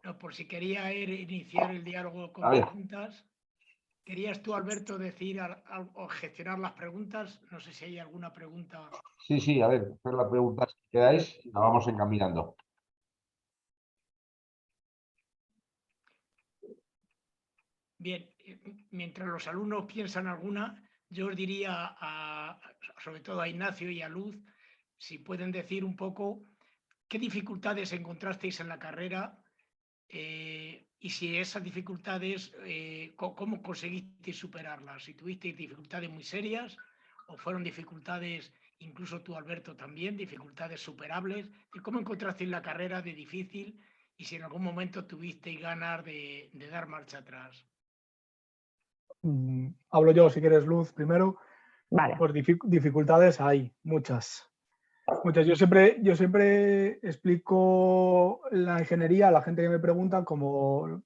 No, por si quería iniciar el diálogo con A ver. preguntas. ¿Querías tú, Alberto, decir o gestionar las preguntas? No sé si hay alguna pregunta. Sí, a ver, hacer las preguntas que queráis y la vamos encaminando. Bien, mientras los alumnos piensan alguna, yo os diría, sobre todo a Ignacio y a Luz, si pueden decir un poco qué dificultades encontrasteis en la carrera y si esas dificultades, cómo conseguisteis superarlas. Si tuvisteis dificultades muy serias o fueron dificultades, incluso tú, Alberto, también, dificultades superables. ¿Y cómo encontrasteis la carrera de difícil y si en algún momento tuvisteis ganas de dar marcha atrás? Hablo yo, si quieres, Luz, primero. Vale. Pues dificultades hay, muchas. Yo siempre explico la ingeniería a la gente que me pregunta como,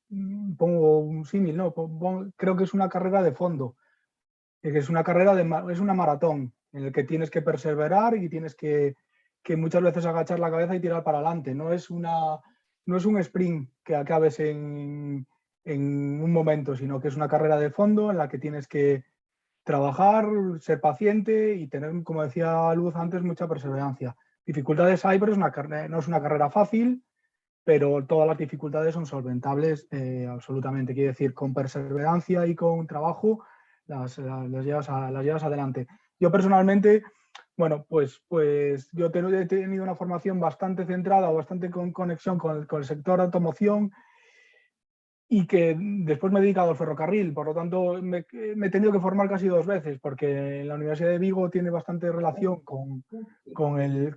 pongo un símil, ¿no? Creo que es una carrera de fondo, que es una carrera es una maratón en el que tienes que perseverar y tienes que muchas veces agachar la cabeza y tirar para adelante. No es un sprint que acabes en un momento, sino que es una carrera de fondo en la que tienes que trabajar, ser paciente y tener, como decía Luz antes, mucha perseverancia. Dificultades hay, pero no es una carrera fácil, pero todas las dificultades son solventables absolutamente. Quiere decir, con perseverancia y con trabajo las llevas adelante. Yo personalmente, bueno, pues yo he tenido una formación bastante centrada o bastante con conexión con el sector de automoción y que después me he dedicado al ferrocarril, por lo tanto me he tenido que formar casi 2 veces, porque la Universidad de Vigo tiene bastante relación con el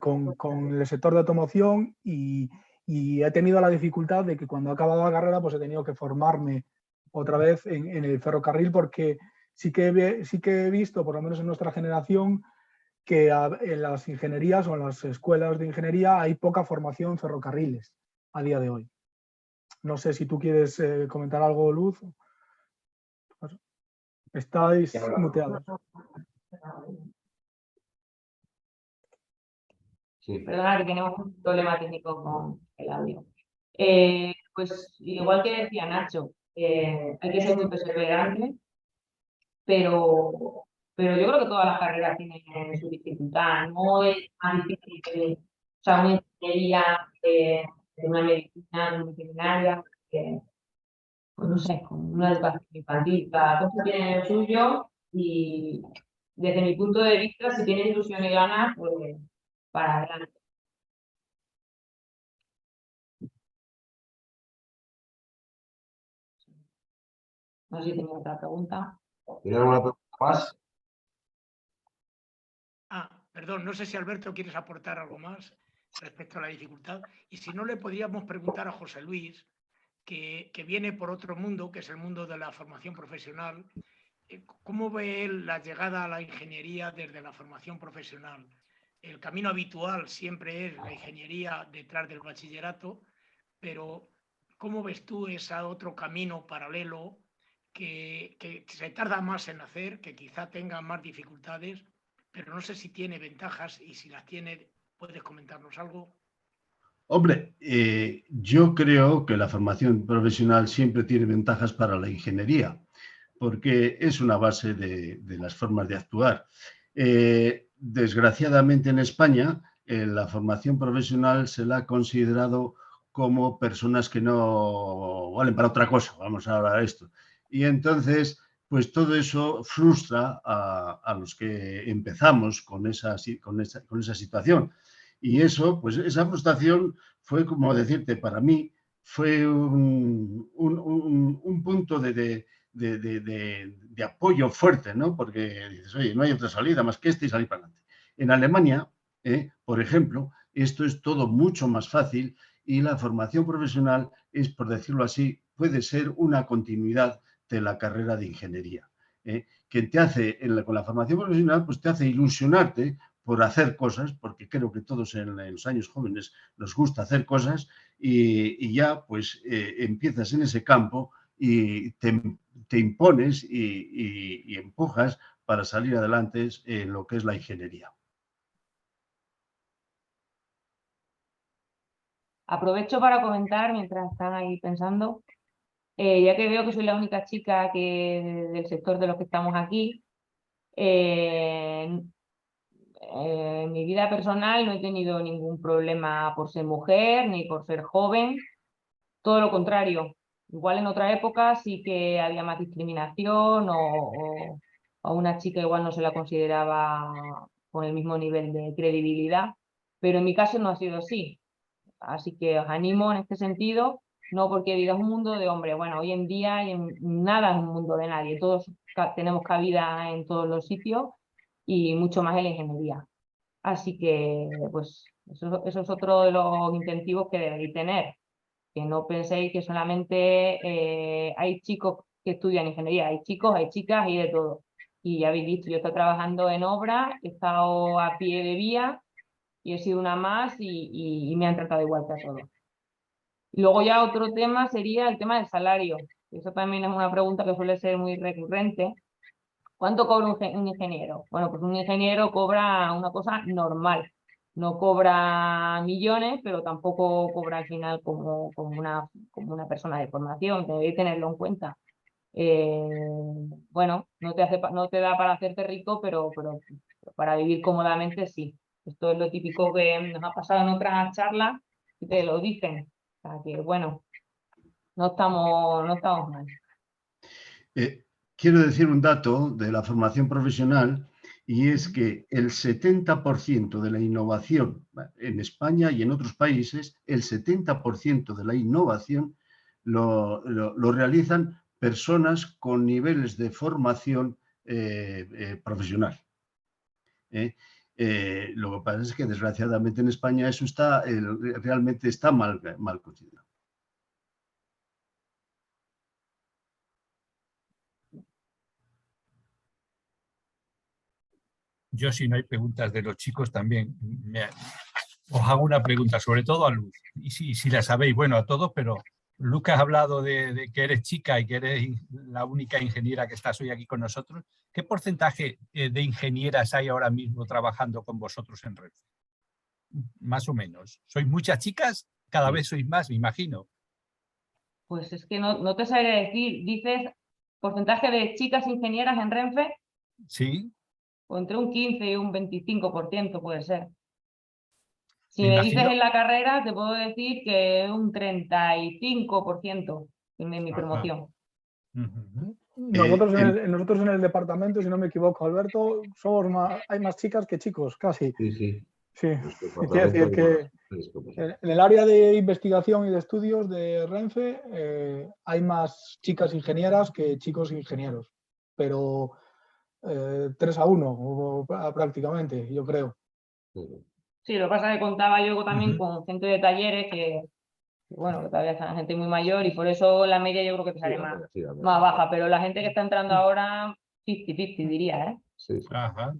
sector de automoción y he tenido la dificultad de que cuando he acabado la carrera pues he tenido que formarme otra vez en el ferrocarril, porque sí que he visto, por lo menos en nuestra generación, que en las ingenierías o en las escuelas de ingeniería hay poca formación en ferrocarriles a día de hoy. No sé si tú quieres comentar algo, Luz. Estáis muteados. Sí. Perdona que tenemos un problema técnico con el audio. Pues igual que decía Nacho, hay que ser muy perseverante, pero yo creo que todas las carreras tienen su dificultad. No es tan difícil que, o sea, una ingeniería, una medicina, una veterinaria, pues no sé, con una educación infantil. Cada cosa tiene lo suyo y desde mi punto de vista, si tienes ilusión y ganas, pues para adelante. No sé si tengo otra pregunta. ¿Tiene alguna pregunta más? Perdón, no sé si Alberto quieres aportar algo más respecto a la dificultad. Y si no, le podríamos preguntar a José Luis, que viene por otro mundo, que es el mundo de la formación profesional. ¿Cómo ve él la llegada a la ingeniería desde la formación profesional? El camino habitual siempre es la ingeniería detrás del bachillerato, pero ¿cómo ves tú ese otro camino paralelo que se tarda más en hacer, que quizá tenga más dificultades, pero no sé si tiene ventajas y si las tiene, puedes comentarnos algo? Hombre, yo creo que la formación profesional siempre tiene ventajas para la ingeniería, porque es una base de las formas de actuar. Desgraciadamente en España, la formación profesional se la ha considerado como personas que no valen para otra cosa, vamos a hablar de esto. Y entonces, pues todo eso frustra a los que empezamos con esa situación. Y eso, pues esa frustración fue, como decirte, para mí fue un punto de apoyo fuerte, ¿no? Porque dices, oye, no hay otra salida más que esta y salir para adelante. En Alemania, por ejemplo, esto es todo mucho más fácil y la formación profesional es, por decirlo así, puede ser una continuidad de la carrera de ingeniería. Que te hace, con la formación profesional, pues te hace ilusionarte por hacer cosas, porque creo que todos en los años jóvenes nos gusta hacer cosas y ya pues empiezas en ese campo y te impones y empujas para salir adelante en lo que es la ingeniería. Aprovecho para comentar, mientras están ahí pensando, ya que veo que soy la única chica del sector de los que estamos aquí, en mi vida personal no he tenido ningún problema por ser mujer ni por ser joven, todo lo contrario. Igual en otra época sí que había más discriminación o a una chica igual no se la consideraba con el mismo nivel de credibilidad, pero en mi caso no ha sido así. Así que os animo en este sentido, no porque digas un mundo de hombres. Bueno, hoy en día nada es un mundo de nadie, todos tenemos cabida en todos los sitios y mucho más en la ingeniería. Así que, pues, eso es otro de los incentivos que debéis tener, que no penséis que solamente hay chicos que estudian ingeniería, hay chicos, hay chicas y de todo. Y ya habéis visto, yo estoy trabajando en obra, he estado a pie de vía y he sido una más y me han tratado igual que a todos. Y luego ya otro tema sería el tema del salario. Eso también es una pregunta que suele ser muy recurrente. ¿Cuánto cobra un ingeniero? Bueno, pues un ingeniero cobra una cosa normal. No cobra millones, pero tampoco cobra al final como una persona de formación. Debéis tenerlo en cuenta. Bueno, no te da para hacerte rico, pero para vivir cómodamente sí. Esto es lo típico que nos ha pasado en otras charlas y te lo dicen. O sea que, bueno, no estamos mal. Quiero decir un dato de la formación profesional y es que el 70% de la innovación en España y en otros países, el 70% de la innovación lo realizan personas con niveles de formación profesional. Lo que pasa es que desgraciadamente en España eso realmente está mal considerado. Yo, si no hay preguntas de los chicos, también os hago una pregunta, sobre todo a Luz. Y si la sabéis, bueno, a todos, pero Lucas ha hablado de que eres chica y que eres la única ingeniera que estás hoy aquí con nosotros. ¿Qué porcentaje de ingenieras hay ahora mismo trabajando con vosotros en Renfe? Más o menos. ¿Sois muchas chicas? Cada vez sois más, me imagino. Pues es que no te sabré decir. Dices porcentaje de chicas ingenieras en Renfe, Sí. o entre un 15 y un 25% puede ser. Si Me me imagino. dices en la carrera, te puedo decir que un 35% en mi promoción. Nosotros en el departamento, si no me equivoco, Alberto, hay más chicas que chicos, casi. Sí. Sí, quiere decir que en el área de investigación y de estudios de Renfe hay más chicas ingenieras que chicos ingenieros, pero 3-1 prácticamente, yo creo. Sí, lo que pasa es que contaba yo también con gente de talleres que Bueno, que todavía está la gente muy mayor y por eso la media yo creo que Sí, sale la más, media, sí, la media. más baja, pero la gente que está entrando ahora, 50-50 diría, ¿eh? Sí, sí. Ajá,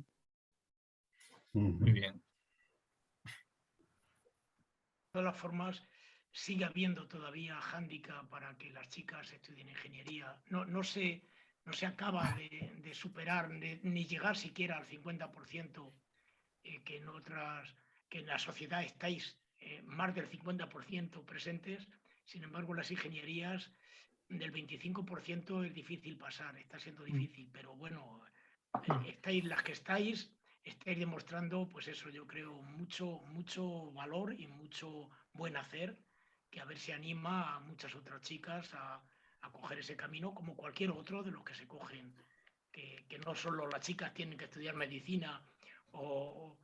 Ujú. muy bien. De todas formas, sigue habiendo todavía hándicap para que las chicas estudien ingeniería. No se acaba de superar, ni llegar siquiera al 50%, que en la sociedad estáis más del 50% presentes. Sin embargo, las ingenierías del 25% es difícil pasar, está siendo difícil, pero bueno, estáis las que estáis demostrando, pues eso, yo creo, mucho valor y mucho buen hacer, que a ver si anima a muchas otras chicas a coger ese camino, como cualquier otro de los que se cogen, que no solo las chicas tienen que estudiar medicina o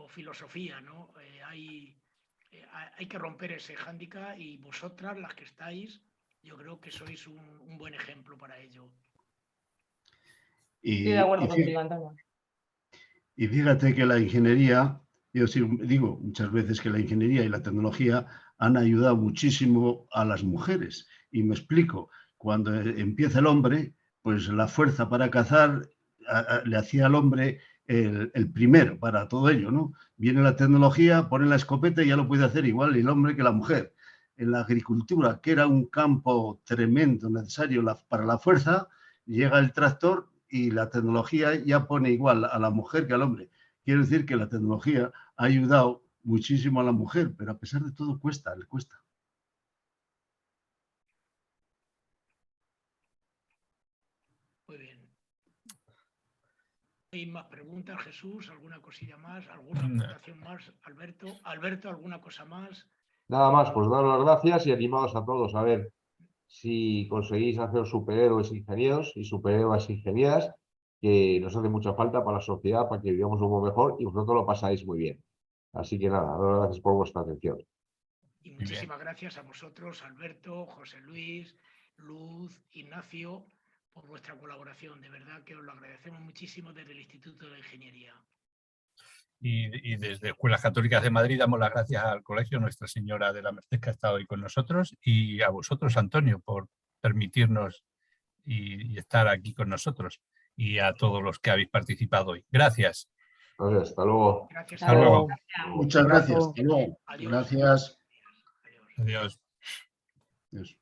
filosofía, ¿no? Hay que romper ese hándicap y vosotras, las que estáis, yo creo que sois un buen ejemplo para ello. Estoy de Y, acuerdo y contigo, Antonio. Y fíjate que la ingeniería, yo digo muchas veces que la ingeniería y la tecnología han ayudado muchísimo a las mujeres. Y me explico, cuando empieza el hombre, pues la fuerza para cazar le hacía al hombre el primero para todo ello, ¿no? Viene la tecnología, pone la escopeta y ya lo puede hacer igual el hombre que la mujer. En la agricultura, que era un campo tremendo, necesario para la fuerza, llega el tractor y la tecnología ya pone igual a la mujer que al hombre. Quiero decir que la tecnología ha ayudado muchísimo a la mujer, pero a pesar de todo cuesta, le cuesta. Muy bien. ¿Hay más preguntas, Jesús? ¿Alguna cosilla más? ¿Alguna aportación más, Alberto? Alberto, ¿alguna cosa más? Nada más, pues daros las gracias y animados a todos a ver si conseguís hacer superhéroes ingenieros y superhéroes ingenieras, que nos hace mucha falta para la sociedad, para que vivamos un poco mejor y vosotros lo pasáis muy bien. Así que nada, daros las gracias por vuestra atención. Y muchísimas gracias a vosotros, Alberto, José Luis, Luz, Ignacio, por vuestra colaboración. De verdad que os lo agradecemos muchísimo desde el Instituto de la Ingeniería. Y desde Escuelas Católicas de Madrid damos las gracias al Colegio Nuestra Señora de la Merced que ha estado hoy con nosotros y a vosotros, Antonio, por permitirnos y estar aquí con nosotros y a todos los que habéis participado hoy. Gracias. Entonces, hasta luego. Gracias Hasta a luego. Muchas gracias. Hasta luego. Adiós. Gracias. Adiós. Adiós. Adiós.